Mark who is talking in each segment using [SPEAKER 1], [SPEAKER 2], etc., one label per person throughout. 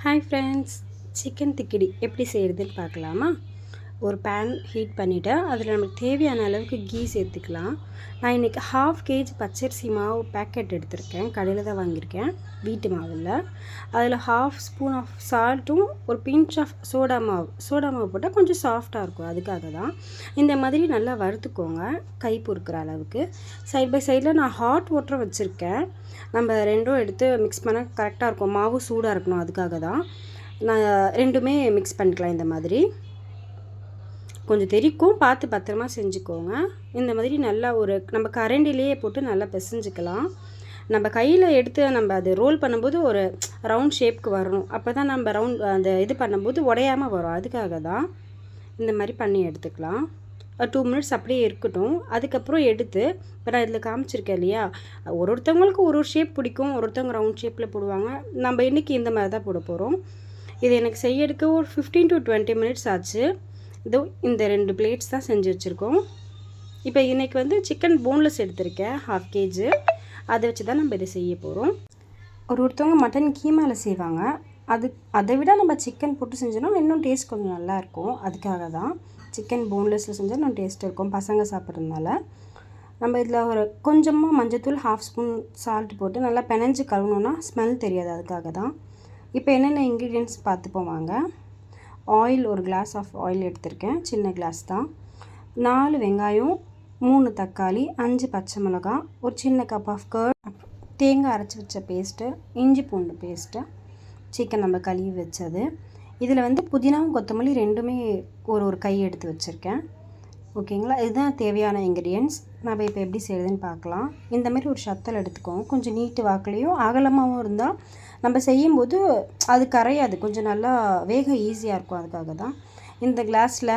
[SPEAKER 1] Hi friends, chicken திக்கிடி எப்படி செய்கிறதுன்னு பார்க்கலாமா? ஒரு பேன் ஹீட் பண்ணிவிட்டு அதில் நமக்கு தேவையான அளவுக்கு கீ சேர்த்துக்கலாம். நான் இன்றைக்கி 1/2 kg பச்சரிசி மாவு பேக்கெட் எடுத்திருக்கேன். கடையில் தான் வாங்கியிருக்கேன், வீட்டு மாவில். அதில் 1/2 ஸ்பூன் ஆஃப் சால்ட்டும் ஒரு பிஞ்ச் ஆஃப் சோடா மாவு போட்டால் கொஞ்சம் சாஃப்டாக இருக்கும். அதுக்காக தான். இந்த மாதிரி நல்லா வறுத்துக்கோங்க, கை பொறுக்கிற அளவுக்கு. சைட் பை சைடில் நான் ஹாட் வாட்டர் வச்சுருக்கேன். நம்ம ரெண்டும் எடுத்து மிக்ஸ் பண்ணால் கரெக்டாக இருக்கும். மாவு சூடாக இருக்கணும், அதுக்காக தான். நான் ரெண்டுமே மிக்ஸ் பண்ணிக்கலாம். இந்த மாதிரி கொஞ்சம் தெரிக்கும், பார்த்து பத்திரமா செஞ்சுக்கோங்க. இந்த மாதிரி நல்லா நம்ம கரண்டிலேயே போட்டு நல்லா பிசைஞ்சிக்கலாம். நம்ம கையில் எடுத்து நம்ம அது ரோல் பண்ணும்போது ஒரு ரவுண்ட் ஷேப்க்கு வரணும். அப்போ தான் நம்ம அந்த இது பண்ணும்போது உடையாமல் வரும். அதுக்காக தான் இந்த மாதிரி பண்ணி எடுத்துக்கலாம். 2 minutes அப்படியே இருக்கட்டும். அதுக்கப்புறம் எடுத்து இப்போ நான் இதில் காமிச்சிருக்கேன் இல்லையா, ஒருத்தவங்களுக்கு ஒரு ஷேப் பிடிக்கும். ஒருத்தவங்க ரவுண்ட் ஷேப்பில் போடுவாங்க. நம்ம இன்றைக்கி இந்த மாதிரி தான் போட போகிறோம். இது எனக்கு செய்யறதுக்கு ஒரு 15 to 20 minutes ஆச்சு. இதோ இந்த 2 பிளேட்ஸ் தான் செஞ்சு வச்சுருக்கோம். இப்போ இன்றைக்கி சிக்கன் போன்லெஸ் எடுத்திருக்கேன், 1/2 kg. அதை வச்சு தான் நம்ம இதை செய்ய போகிறோம். ஒருத்தவங்க மட்டன் கீமாவில் செய்வாங்க. அதை விட நம்ம சிக்கன் போட்டு செஞ்சோன்னா இன்னும் டேஸ்ட் கொஞ்சம் நல்லாயிருக்கும். அதுக்காக தான் சிக்கன் போன்லெஸ்ஸில் செஞ்சால் இன்னும் டேஸ்ட் இருக்கும், பசங்க சாப்பிட்றதுனால. நம்ம இதில் கொஞ்சமாக மஞ்சத்தூள், 1/2 ஸ்பூன் சால்ட் போட்டு நல்லா பிணைஞ்சு கழுவணுன்னா ஸ்மெல் தெரியாது. அதுக்காக தான். இப்போ என்னென்ன இன்க்ரீடியன்ட்ஸ் பார்த்துப்போம் வாங்க. ஆயில், ஒரு கிளாஸ் ஆஃப் ஆயில் எடுத்திருக்கேன், சின்ன கிளாஸ் தான். 4 வெங்காயம், 3 தக்காளி, 5 பச்சை மிளகாய், ஒரு சின்ன கப் ஆஃப் கர்ட், தேங்காய் அரைச்சி வச்ச பேஸ்ட்டு, இஞ்சி பூண்டு பேஸ்ட்டு, சிக்கன் நம்ம கழுவி வச்சது. இதில் புதினாவும் கொத்தமல்லி ரெண்டுமே ஒரு கை எடுத்து வச்சுருக்கேன். ஓகேங்களா? இதுதான் தேவையான இன்க்ரீடியன்ட்ஸ். நம்ம இப்போ எப்படி செய்யுதுன்னு பார்க்கலாம். இந்தமாரி ஒரு சத்தல் எடுத்துக்கோங்க. கொஞ்சம் நீட்டு வாக்குலேயும் அகலமாகவும் இருந்தால் நம்ம செய்யும்போது அது கரையாது, கொஞ்சம் நல்லா வேக ஈஸியாக இருக்கும். அதுக்காக தான். இந்த கிளாஸில்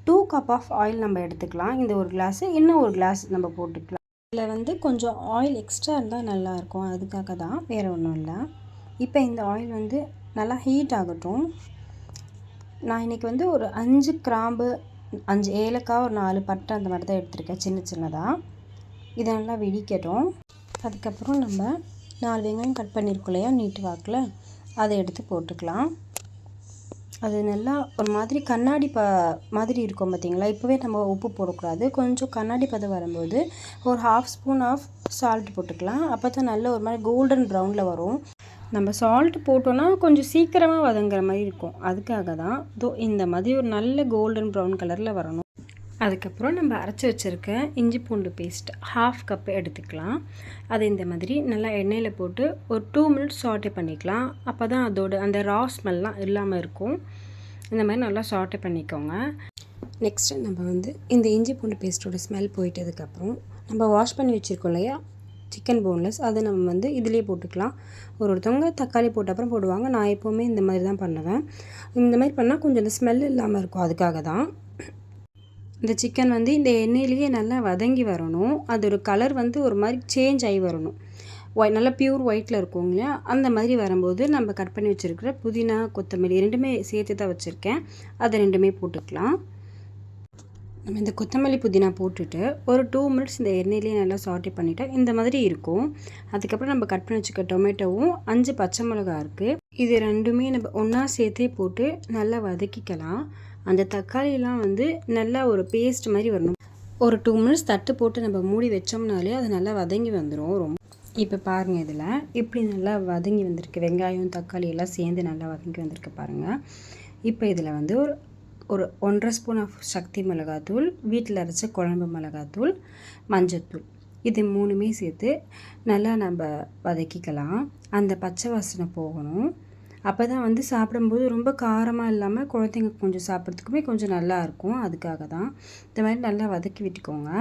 [SPEAKER 1] 2 கப் ஆஃப் ஆயில் நம்ம எடுத்துக்கலாம். இந்த ஒரு கிளாஸு, இன்னும் ஒரு கிளாஸ் நம்ம போட்டுக்கலாம். இதில் கொஞ்சம் ஆயில் எக்ஸ்ட்ரா இருந்தால் நல்லாயிருக்கும். அதுக்காக தான், வேறு ஒன்றும் இல்லை. இப்போ இந்த ஆயில் நல்லா ஹீட் ஆகட்டும். நான் இன்றைக்கி ஒரு 5 கிராம்பு, 5 ஏலக்காய், ஒரு 4 பட்டை அந்த மாதிரி தான் எடுத்திருக்கேன், சின்ன சின்னதாக. இதை நல்லா வெடிக்கட்டும். அதுக்கப்புறம் நம்ம 4 வெங்காயம் கட் பண்ணியிருக்கோம் இல்லையா, நீட்டு வாக்கில், அதை எடுத்து போட்டுக்கலாம். அது நல்லா ஒரு மாதிரி கண்ணாடி மாதிரி இருக்கும் பார்த்திங்களா. இப்போவே நம்ம உப்பு போடக்கூடாது. கொஞ்சம் கண்ணாடி பதம் வரும்போது ஒரு 1/2 ஸ்பூன் ஆஃப் சால்ட் போட்டுக்கலாம். அப்போ தான் நல்ல ஒரு மாதிரி கோல்டன் ப்ரௌனில் வரும். நம்ம சால்ட் போட்டோன்னா கொஞ்சம் சீக்கிரமாக வதங்குற மாதிரி இருக்கும். அதுக்காக தான் இந்த மாதிரி ஒரு நல்ல கோல்டன் ப்ரௌன் கலரில் வரணும். அதுக்கப்புறம் நம்ம அரைச்சி வச்சுருக்க இஞ்சி பூண்டு பேஸ்ட் 1/2 கப் எடுத்துக்கலாம். அதை இந்த மாதிரி நல்லா எண்ணெயில் போட்டு ஒரு 2 minutes சாட்டே பண்ணிக்கலாம். அப்போ தான் அதோட அந்த ரா ஸ்மெல்லாம் இல்லாமல் இருக்கும். இந்த மாதிரி நல்லா சாட்டே பண்ணிக்கோங்க. நெக்ஸ்ட்டு நம்ம இந்த இஞ்சி பூண்டு பேஸ்ட்டோட ஸ்மெல் போயிட்டதுக்கப்புறம் நம்ம வாஷ் பண்ணி வச்சுருக்கோம் இல்லையா சிக்கன் போன்லெஸ், அதை நம்ம இதிலே போட்டுக்கலாம். ஒருத்தவங்க தக்காளி போட்ட அப்புறம் போடுவாங்க. நான் எப்போவுமே இந்த மாதிரி தான் பண்ணுவேன். இந்த மாதிரி பண்ணால் கொஞ்சம் அந்த ஸ்மெல் இல்லாமல் இருக்கும். அதுக்காக தான். இந்த சிக்கன் இந்த எண்ணெயிலேயே நல்லா வதங்கி வரணும். அதோட கலர் ஒரு மாதிரி சேஞ்ச் ஆகி வரணும். நல்லா பியூர் ஒயிட்டில் இருக்கும் இல்லையா, அந்த மாதிரி வரும்போது நம்ம கட் பண்ணி வச்சுருக்கிற புதினா, கொத்தமல்லி ரெண்டுமே சேர்த்து தான் வச்சுருக்கேன். அதை ரெண்டுமே போட்டுக்கலாம். நம்ம இந்த கொத்தமல்லி புதினா போட்டுட்டு ஒரு 2 minutes இந்த எண்ணெயிலேயே நல்லா சாட்டே பண்ணிவிட்டு இந்த மாதிரி இருக்கும். அதுக்கப்புறம் நம்ம கட் பண்ணி வச்சுக்க டொமேட்டோவும் 5 பச்சை மிளகாய் இருக்குது. இது ரெண்டுமே நம்ம ஒன்றா சேர்த்தே போட்டு நல்லா வதக்கிக்கலாம். அந்த தக்காளிலாம் நல்லா ஒரு பேஸ்ட் மாதிரி வரணும். ஒரு 2 minutes தட்டு போட்டு நம்ம மூடி வச்சோம்னாலே அது நல்லா வதங்கி வந்துடும். இப்போ பாருங்கள், இதில் இப்படி நல்லா வதங்கி வந்திருக்கு. வெங்காயம், தக்காளி எல்லாம் சேர்ந்து நல்லா வதங்கி வந்திருக்கு பாருங்கள். இப்போ இதில் ஒரு 1/2 ஸ்பூன் ஆஃப் சக்தி மிளகாத்தூள், வீட்டில் அரைச்ச குழம்பு மிளகாத்தூள், மஞ்சத்தூள், இது 3மே சேர்த்து நல்லா நம்ம வதக்கிக்கலாம். அந்த பச்சை வாசனை போகணும். அப்போ தான் சாப்பிடும்போது ரொம்ப காரமாக இல்லாமல் குழந்தைங்க கொஞ்சம் சாப்பிட்றதுக்குமே கொஞ்சம் நல்லாயிருக்கும். அதுக்காக தான் இந்த மாதிரி நல்லா வதக்கி விட்டுக்கோங்க.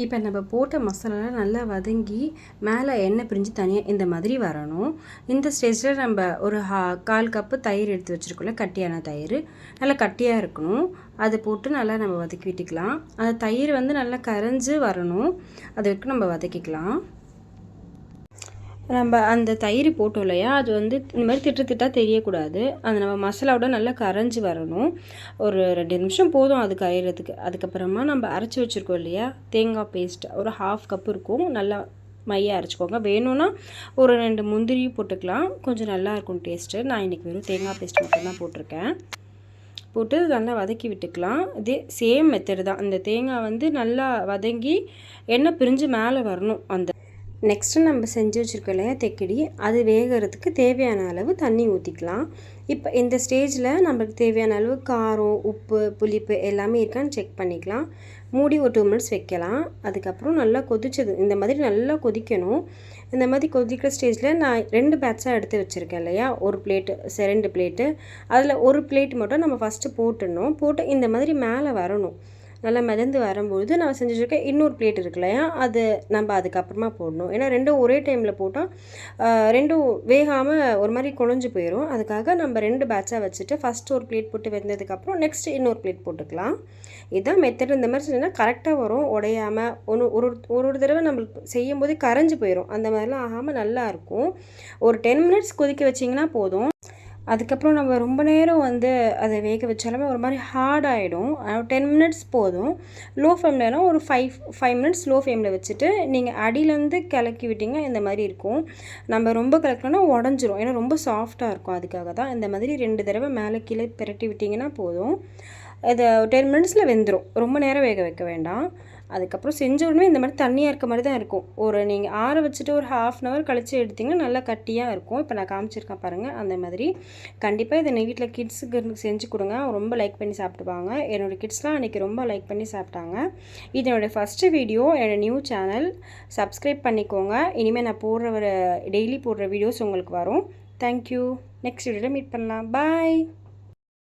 [SPEAKER 1] இப்போ நம்ம போட்ட மசாலாலாம் நல்லா வதங்கி மேலே எண்ணெய் பிரிஞ்சு தனியாக இந்த மாதிரி வரணும். இந்த ஸ்டேஜில் நம்ம ஒரு 1/4 கப்பு தயிர் எடுத்து வச்சுருக்கோம்ல, கட்டியான தயிர், நல்லா கட்டியாக இருக்கணும். அதை போட்டு நல்லா நம்ம வதக்கி விட்டுக்கலாம். அந்த தயிர் நல்லா கரைஞ்சி வரணும். அது வரைக்கும் நம்ம வதக்கிக்கலாம். நம்ம அந்த தயிர் போட்டோம் இல்லையா, அது இந்த மாதிரி திட்டாக தெரியக்கூடாது. அது நம்ம மசாலாவோட நல்லா கரைஞ்சி வரணும். ஒரு 2 நிமிஷம் போதும் அது கரையிறதுக்கு. அதுக்கப்புறமா நம்ம அரைச்சி வச்சுருக்கோம் இல்லையா தேங்காய் பேஸ்ட், ஒரு 1/2 கப் இருக்கும். நல்லா மையாக அரைச்சிக்கோங்க. வேணும்னா ஒரு 2 முந்திரி போட்டுக்கலாம், கொஞ்சம் நல்லாயிருக்கும் டேஸ்ட்டு. நான் இன்றைக்கி வெறும் தேங்காய் பேஸ்ட் மட்டும்தான் போட்டிருக்கேன். போட்டு நல்லா வதக்கி விட்டுக்கலாம். இதே சேம் மெத்தடு தான். இந்த தேங்காய் வந்து நல்லா வதங்கி எண்ணெய் பிரிஞ்சு மேலே வரணும். நெக்ஸ்ட்டு நம்ம செஞ்சு வச்சுருக்கோம் இல்லையா தெக்கடி, அது வேகிறதுக்கு தேவையான அளவு தண்ணி ஊற்றிக்கலாம். இப்போ இந்த ஸ்டேஜில் நம்மளுக்கு தேவையான அளவு காரம், உப்பு, புளிப்பு எல்லாமே இருக்கான்னு செக் பண்ணிக்கலாம். மூடி ஒரு 2 மினிட்ஸ் வைக்கலாம். அதுக்கப்புறம் நல்லா கொதிச்சது இந்த மாதிரி நல்லா கொதிக்கணும். இந்த மாதிரி கொதிக்கிற ஸ்டேஜில் நான் 2 பேட்சாக எடுத்து வச்சுருக்கேன் இல்லையா, ஒரு பிளேட்டு 2 பிளேட்டு, அதில் ஒரு பிளேட் மட்டும் நம்ம ஃபஸ்ட்டு போட்டுடணும். போட்டு இந்த மாதிரி மேலே வரணும். நல்லா மிதந்து வரும்போது நான் செஞ்சு வச்சுருக்கேன் இன்னொரு பிளேட் இருக்கு இல்லையா, அது நம்ம அதுக்கப்புறமா போடணும். ஏன்னா ரெண்டும் ஒரே டைமில் போட்டால் ரெண்டும் வேகாமல் ஒரு மாதிரி குழஞ்சி போயிடும். அதுக்காக நம்ம 2 பேட்சாக வச்சுட்டு ஃபஸ்ட்டு ஒரு பிளேட் போட்டு வெந்ததுக்கப்புறம் நெக்ஸ்ட்டு இன்னொரு பிளேட் போட்டுக்கலாம். இதுதான் மெத்தட். இந்த மாதிரி செஞ்சால் கரெக்டாக வரும், உடையாமல். ஒரு தடவை நம்மளுக்கு செய்யும் போதே கரைஞ்சி போயிடும். அந்த மாதிரிலாம் ஆகாமல் நல்லாயிருக்கும். ஒரு 10 மினிட்ஸ் கொதிக்க வச்சிங்கன்னா போதும். அதுக்கப்புறம் நம்ம ரொம்ப நேரம் வந்து அதை வேக வச்சாலுமே ஒரு மாதிரி ஹார்ட் ஆகிடும். 10 மினிட்ஸ் போதும். லோ ஃப்ளேம்லனா ஒரு 5 மினிட்ஸ் லோ ஃப்ளேமில் வச்சுட்டு நீங்கள் அடியிலேருந்து கிளக்கி விட்டிங்க இந்த மாதிரி இருக்கும். நம்ம ரொம்ப கிளக்கலன்னா உடஞ்சிரும், ஏன்னா ரொம்ப சாஃப்டாக இருக்கும். அதுக்காக தான் இந்த மாதிரி 2 தடவை மேலே கீழே பிரட்டி விட்டிங்கன்னா போதும். இது 10 மினிட்ஸில் வெந்துடும். ரொம்ப நேரம் வேக வைக்க வேண்டாம். அதுக்கப்புறம் செஞ்ச உடனே இந்த மாதிரி தண்ணியாக இருக்க மாதிரி தான் இருக்கும். நீங்கள் ஆற வச்சுட்டு ஒரு 1/2 அன் ஹவர் கழித்து எடுத்திங்கன்னா நல்லா கட்டியாக இருக்கும். இப்போ நான் காமிச்சிருக்கேன் பாருங்கள், அந்த மாதிரி. கண்டிப்பாக இதை வீட்டில் கிட்ஸுக்கு செஞ்சு கொடுங்க, ரொம்ப லைக் பண்ணி சாப்பிடுவாங்க. என்னோடய கிட்ஸ்லாம் அன்றைக்கி ரொம்ப லைக் பண்ணி சாப்பிட்டாங்க. இது என்னோடய ஃபஸ்ட்டு வீடியோ, என்னோடய நியூ சேனல். சப்ஸ்கிரைப் பண்ணிக்கோங்க. இனிமேல் நான் டெய்லி போடுற வீடியோஸ் உங்களுக்கு வரும். தேங்க்யூ. நெக்ஸ்ட் வீடியோவில் மீட் பண்ணலாம். பாய்.